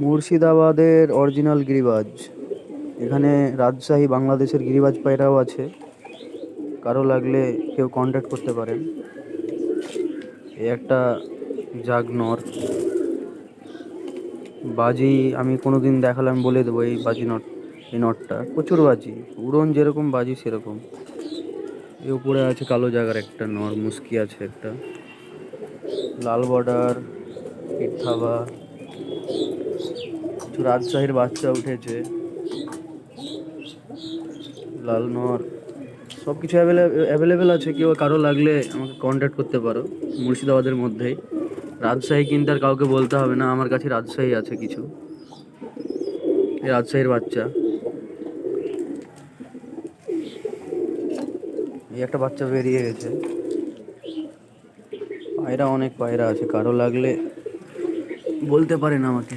মুর্শিদাবাদের অরিজিনাল গিরিবাজ। এখানে রাজশাহী বাংলাদেশের গিরিবাজ পায়রাও আছে, কারো লাগলে কেউ কন্ট্যাক্ট করতে পারেন। এই একটা জাগ নর বাজি, আমি কোনোদিন দেখালাম বলে দেবো। এই বাজি নট, এই নটটা প্রচুর বাজি, উড়ন যেরকম বাজি সেরকম। এর উপরে আছে কালো জাগার একটা নর, মুস্কি আছে একটা, লাল বর্ডার, পিঠাবা, কিছু রাজশাহীর বাচ্চা উঠেছে, লাল নর, সব কিছু অ্যাভেলেবেল আছে। কেউ কারো লাগলে আমাকে কন্ট্যাক্ট করতে পারো। মুর্শিদাবাদের মধ্যেই, রাজশাহী কিন্তু আর কাউকে বলতে হবে না, আমার কাছে রাজশাহী আছে কিছু। এই রাজশাহীর বাচ্চা, এই একটা বাচ্চা বেরিয়ে গেছে। পায়রা অনেক পায়রা আছে, কারো লাগলে বলতে পারেন আমাকে।